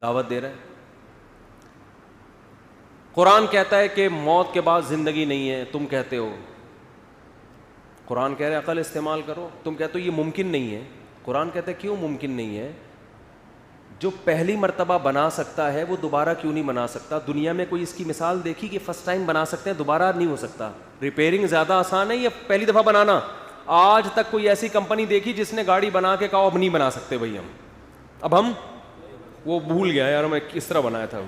دعوت دے رہا ہے. قرآن کہتا ہے کہ موت کے بعد زندگی نہیں ہے, تم کہتے ہو. قرآن کہہ رہے عقل استعمال کرو, تم کہتے ہو یہ ممکن نہیں ہے. قرآن کہتا ہے کیوں ممکن نہیں ہے؟ جو پہلی مرتبہ بنا سکتا ہے وہ دوبارہ کیوں نہیں بنا سکتا؟ دنیا میں کوئی اس کی مثال دیکھی کہ فرسٹ ٹائم بنا سکتے ہیں دوبارہ نہیں ہو سکتا؟ ریپیئرنگ زیادہ آسان ہے یا پہلی دفعہ بنانا؟ آج تک کوئی ایسی کمپنی دیکھی جس نے گاڑی بنا کے کہا اب نہیں بنا سکتے بھائی ہم وہ بھول گیا یار میں کس طرح بنایا تھا.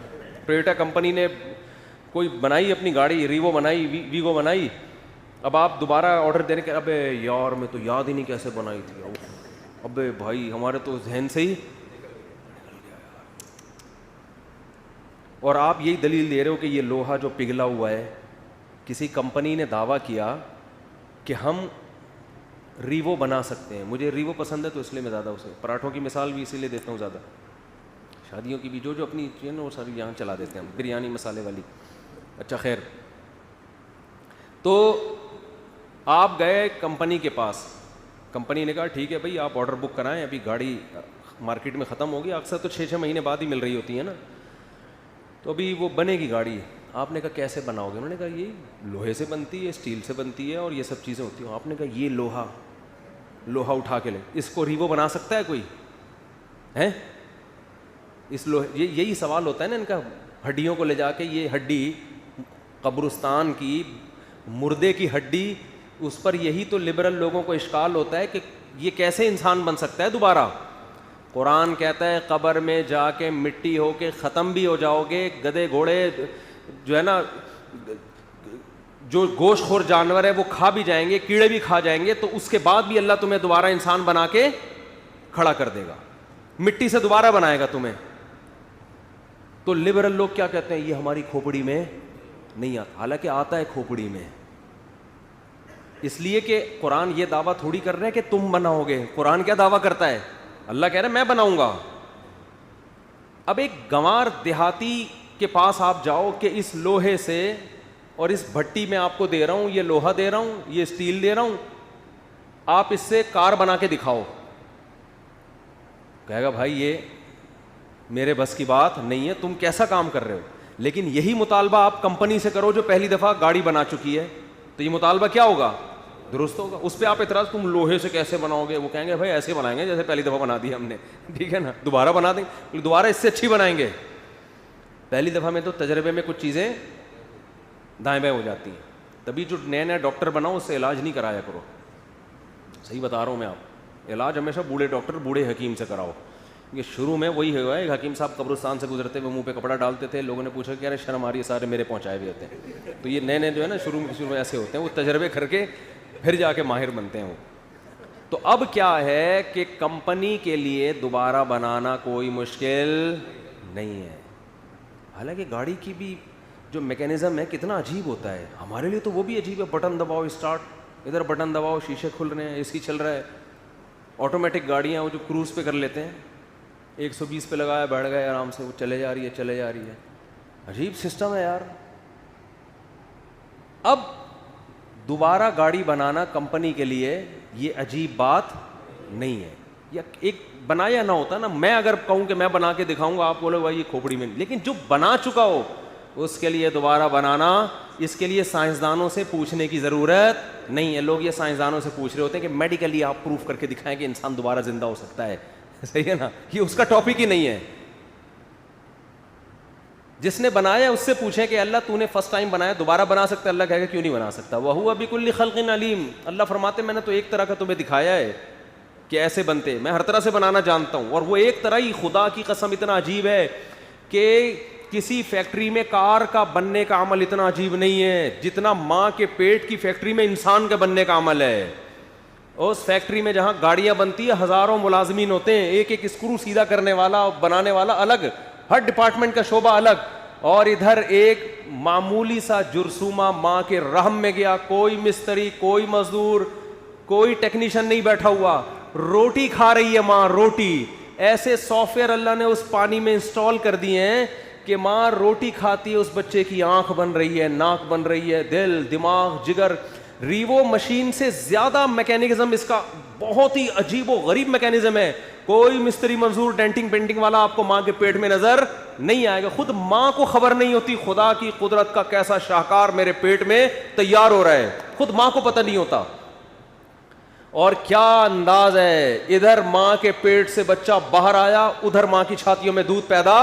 ٹویوٹا کمپنی نے کوئی بنائی اپنی گاڑی, ریوو بنائی, ویگو بنائی, اب آپ دوبارہ آرڈر دینے کے ابے یار میں تو یاد ہی نہیں کیسے بنائی تھی. ابے بھائی ہمارے تو ذہن سے ہی. اور آپ یہی دلیل دے رہے ہو کہ یہ لوہا جو پگھلا ہوا ہے, کسی کمپنی نے دعویٰ کیا کہ ہم ریوو بنا سکتے ہیں. مجھے ریوو پسند ہے تو اس لیے میں زیادہ اسے پراٹھوں کی مثال بھی اسی لیے دیتا ہوں زیادہ. شادیوں کی بھی جو اپنی چیزیں وہ ساری یہاں چلا دیتے ہیں, بریانی مسالے والی. اچھا خیر, تو آپ گئے کمپنی کے پاس, کمپنی نے کہا ٹھیک ہے بھائی آپ آرڈر بک کرائیں, ابھی گاڑی مارکیٹ میں ختم ہوگی, اکثر تو 6 مہینے بعد ہی مل رہی ہوتی ہے نا, تو ابھی وہ بنے گی گاڑی. آپ نے کہا کیسے بناؤ گے؟ انہوں نے کہا یہ لوہے سے بنتی ہے, اسٹیل سے بنتی ہے اور یہ سب چیزیں ہوتی ہیں. آپ نے کہا یہ لوہا اٹھا کے لے, اس کو ریوو بنا سکتا ہے کوئی ہے؟ اس لوہے یہی سوال ہوتا ہے نا ان کا. ہڈیوں کو لے جا کے, یہ ہڈی قبرستان کی مردے کی ہڈی, اس پر یہی تو لبرل لوگوں کو اشکال ہوتا ہے کہ یہ کیسے انسان بن سکتا ہے دوبارہ. قرآن کہتا ہے قبر میں جا کے مٹی ہو کے ختم بھی ہو جاؤ گے, گدھے گھوڑے جو ہے نا جو گوشت خور جانور ہے وہ کھا بھی جائیں گے, کیڑے بھی کھا جائیں گے, تو اس کے بعد بھی اللہ تمہیں دوبارہ انسان بنا کے کھڑا کر دے گا, مٹی سے دوبارہ بنائے گا تمہیں. تو لبرل لوگ کیا کہتے ہیں, یہ ہماری کھوپڑی میں نہیں آتا, حالانکہ آتا ہے کھوپڑی میں. اس لیے کہ قرآن یہ دعویٰ تھوڑی کر رہے ہیں کہ تم بناؤ گے. قرآن کیا دعویٰ کرتا ہے؟ اللہ کہہ رہا ہے میں بناؤں گا. اب ایک گنوار دیہاتی کے پاس آپ جاؤ کہ اس لوہے سے اور اس بھٹی میں آپ کو دے رہا ہوں, یہ لوہا دے رہا ہوں, یہ اسٹیل دے رہا ہوں, آپ اس سے کار بنا کے دکھاؤ. کہے گا بھائی یہ میرے بس کی بات نہیں ہے, تم کیسا کام کر رہے ہو. لیکن یہی مطالبہ آپ کمپنی سے کرو جو پہلی دفعہ گاڑی بنا چکی ہے, تو یہ مطالبہ کیا ہوگا؟ درست ہوگا. اس پہ آپ اعتراض تم لوہے سے کیسے بناؤ گے, وہ کہیں گے بھائی ایسے بنائیں گے جیسے پہلی دفعہ بنا دی ہم نے, ٹھیک ہے نا, دوبارہ بنا دیں گے, دوبارہ اس سے اچھی بنائیں گے. پہلی دفعہ میں تو تجربے میں کچھ چیزیں دائیں بائیں ہو جاتی ہیں. تبھی جو نئے ڈاکٹر بناؤ اس سے علاج نہیں کرایا کرو, صحیح بتا رہا ہوں میں آپ. علاج ہمیشہ بوڑھے ڈاکٹر بوڑھے حکیم سے کراؤ. یہ شروع میں وہی ہوا ہے, حکیم صاحب قبرستان سے گزرتے ہوئے منہ پہ کپڑا ڈالتے تھے, لوگوں نے پوچھا کہ ارے شرم آ رہی ہے, سارے میرے پہنچائے ہوئے ہوتے ہیں. تو یہ نئے جو ہے نا شروع میں ایسے ہوتے ہیں, وہ تجربے کر کے پھر جا کے ماہر بنتے ہیں وہ. تو اب کیا ہے کہ کمپنی کے لیے دوبارہ بنانا کوئی مشکل نہیں ہے. حالانکہ گاڑی کی بھی جو میکینزم ہے کتنا عجیب ہوتا ہے, ہمارے لیے تو وہ بھی عجیب ہے. بٹن دباؤ اسٹارٹ, ادھر بٹن دباؤ شیشے کھل رہے ہیں, اے سی چل رہا ہے. آٹومیٹک گاڑیاں وہ جو کروز پہ کر لیتے ہیں, 120 پہ لگایا بیٹھ گئے آرام سے, وہ چلے جا رہی ہے. عجیب سسٹم ہے یار. اب دوبارہ گاڑی بنانا کمپنی کے لیے یہ عجیب بات نہیں ہے. یا ایک بنایا نہ ہوتا نا, میں اگر کہوں کہ میں بنا کے دکھاؤں گا, آپ بولے بھائی یہ کھوپڑی میں, لیکن جو بنا چکا ہو اس کے لیے دوبارہ بنانا, اس کے لیے سائنسدانوں سے پوچھنے کی ضرورت نہیں ہے. لوگ یہ سائنسدانوں سے پوچھ رہے ہوتے ہیں کہ میڈیکلی آپ پروف کر کے دکھائیں کہ انسان دوبارہ زندہ ہو سکتا ہے. صحیح ہے نا, یہ اس کا ٹاپک ہی نہیں ہے. جس نے بنایا اس سے پوچھیں کہ اللہ تو نے فرسٹ ٹائم بنایا, دوبارہ بنا سکتا ہے؟ اللہ کہے گا کیوں نہیں بنا سکتا. وَهُوَ بِكُلِّ خَلْقٍ عَلِيمٌ. اللہ فرماتے میں نے تو ایک طرح کا تمہیں دکھایا ہے کہ ایسے بنتے, میں ہر طرح سے بنانا جانتا ہوں. اور وہ ایک طرح ہی خدا کی قسم اتنا عجیب ہے کہ کسی فیکٹری میں کار کا بننے کا عمل اتنا عجیب نہیں ہے جتنا ماں کے پیٹ کی فیکٹری میں انسان کے بننے کا عمل ہے. اس فیکٹری میں جہاں گاڑیاں بنتی ہے ہزاروں ملازمین ہوتے ہیں, ایک ایک اسکرو سیدھا کرنے والا, بنانے والا الگ, ہر ڈپارٹمنٹ کا شعبہ الگ. اور ادھر ایک معمولی سا جرثومہ ماں کے رحم میں گیا, کوئی مستری, کوئی مزدور, کوئی ٹیکنیشین نہیں بیٹھا ہوا, روٹی کھا رہی ہے ماں, روٹی. ایسے سافٹ ویئر اللہ نے اس پانی میں انسٹال کر دیے ہیں کہ ماں روٹی کھاتی ہے, اس بچے کی آنکھ بن رہی ہے, ناک بن رہی ہے, دل, دماغ, جگر. ریوو مشین سے زیادہ میکینزم اس کا بہت ہی عجیب و غریب میکینزم ہے. کوئی مستری منظور ڈینٹنگ پینٹنگ والا آپ کو ماں کے پیٹ میں نظر نہیں آئے گا. خود ماں کو خبر نہیں ہوتی خدا کی قدرت کا کیسا شاہکار میرے پیٹ میں تیار ہو رہا ہے, خود ماں کو پتہ نہیں ہوتا. اور کیا انداز ہے, ادھر ماں کے پیٹ سے بچہ باہر آیا, ادھر ماں کی چھاتیوں میں دودھ پیدا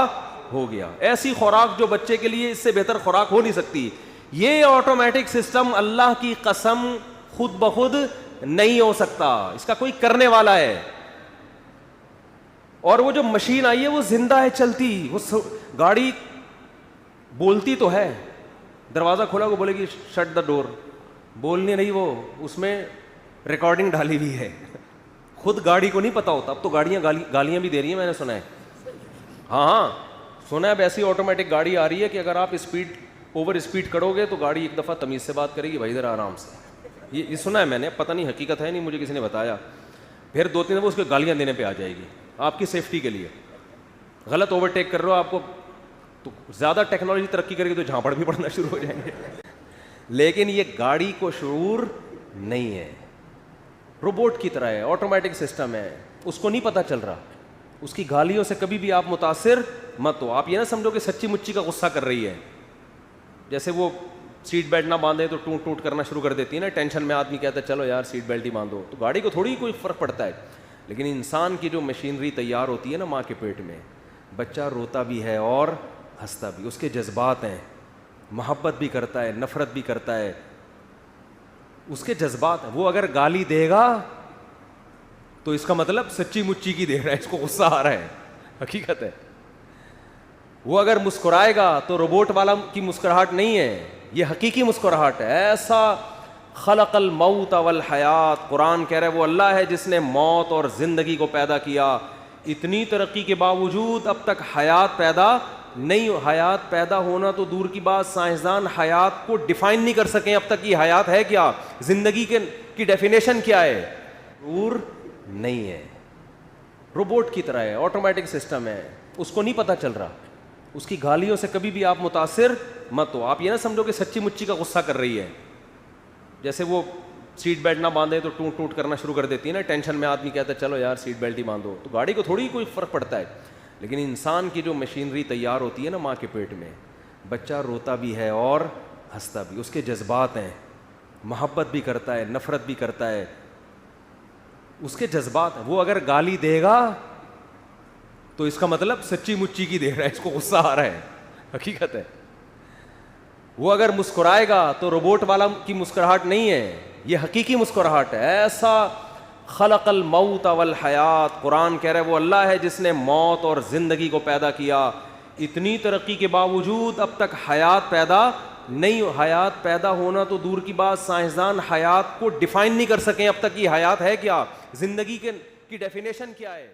ہو گیا. ایسی خوراک جو بچے کے لیے اس سے بہتر خوراک ہو نہیں سکتی. یہ آٹومیٹک سسٹم اللہ کی قسم خود بخود نہیں ہو سکتا, اس کا کوئی کرنے والا ہے. اور وہ جو مشین آئی ہے وہ زندہ ہے, چلتی, وہ گاڑی بولتی تو ہے, دروازہ کھولا وہ بولے گی شٹ دا ڈور, بولنے نہیں, وہ اس میں ریکارڈنگ ڈالی ہوئی ہے. خود گاڑی کو نہیں پتا ہوتا. اب تو گاڑیاں گالیاں بھی دے رہی ہیں, میں نے سنا ہے. ہاں سنا ہے, اب ایسی آٹومیٹک گاڑی آ رہی ہے کہ اگر آپ اوور اسپیڈ کرو گے تو گاڑی ایک دفعہ تمیز سے بات کرے گی, بھائی ذرا آرام سے. یہ سنا ہے میں نے, پتہ نہیں حقیقت ہے نہیں, مجھے کسی نے بتایا. پھر 2-3 دفعہ اس کو گالیاں دینے پہ آ جائے گی آپ کی سیفٹی کے لیے. غلط اوورٹیک کر رہے ہو آپ کو, تو زیادہ ٹیکنالوجی ترقی کرے گی تو جھانپڑ بھی پڑنا شروع ہو جائیں گے. لیکن یہ گاڑی کو شعور نہیں ہے, روبوٹ کی طرح ہے, آٹومیٹک سسٹم ہے, اس کو نہیں پتہ چل رہا. اس کی گالیوں سے کبھی بھی آپ متاثر مت ہو. آپ یہ نہ سمجھو کہ سچی مچی کا غصہ کر رہی ہے. جیسے وہ سیٹ بیلٹ نہ باندھے تو ٹوٹ ٹوٹ کرنا شروع کر دیتی ہے نا, ٹینشن میں آدمی کہتا ہے چلو یار سیٹ بیلٹ ہی باندھو, تو گاڑی کو تھوڑی کوئی فرق پڑتا ہے. لیکن انسان کی جو مشینری تیار ہوتی ہے نا ماں کے پیٹ میں, بچہ روتا بھی ہے اور ہنستا بھی, اس کے جذبات ہیں, محبت بھی کرتا ہے, نفرت بھی کرتا ہے, اس کے جذبات ہیں. وہ اگر گالی دے گا تو اس کا مطلب سچی مچی کی دے رہا ہے, اس کو غصہ آ رہا ہے, حقیقت ہے. وہ اگر مسکرائے گا تو روبوٹ والا کی مسکراہٹ نہیں ہے, یہ حقیقی مسکراہٹ ہے. ایسا خلق الموت والحیات, قرآن کہہ رہا ہے وہ اللہ ہے جس نے موت اور زندگی کو پیدا کیا. اتنی ترقی کے باوجود اب تک حیات پیدا نہیں, حیات پیدا ہونا تو دور کی بات, سائنسدان حیات کو ڈیفائن نہیں کر سکیں اب تک. یہ حیات ہے کیا, زندگی کی ڈیفینیشن کیا ہے, دور نہیں ہے. روبوٹ کی طرح ہے, آٹومیٹک سسٹم ہے, اس کو نہیں پتہ چل رہا. اس کی گالیوں سے کبھی بھی آپ متاثر مت ہو. آپ یہ نہ سمجھو کہ سچی مچی کا غصہ کر رہی ہے. جیسے وہ سیٹ بیلٹ نہ باندھے تو ٹوٹ ٹوٹ کرنا شروع کر دیتی ہے نا, ٹینشن میں آدمی کہتا ہے چلو یار سیٹ بیلٹ ہی باندھو, تو گاڑی کو تھوڑی کوئی فرق پڑتا ہے. لیکن انسان کی جو مشینری تیار ہوتی ہے نا ماں کے پیٹ میں, بچہ روتا بھی ہے اور ہنستا بھی, اس کے جذبات ہیں, محبت بھی کرتا ہے, نفرت بھی کرتا ہے, اس کے جذبات ہیں. وہ اگر گالی دے گا تو اس کا مطلب سچی مچی کی دے رہا ہے, اس کو غصہ آ رہا ہے, حقیقت ہے. وہ اگر مسکرائے گا تو روبوٹ والا کی مسکراہٹ نہیں ہے, یہ حقیقی مسکراہٹ ہے. ایسا خلق الموت والحیات, قرآن کہہ رہا ہے وہ اللہ ہے جس نے موت اور زندگی کو پیدا کیا. اتنی ترقی کے باوجود اب تک حیات پیدا نہیں, حیات پیدا ہونا تو دور کی بات, سائنسدان حیات کو ڈیفائن نہیں کر سکیں اب تک. یہ حیات ہے کیا, زندگی کی ڈیفینیشن کیا ہے.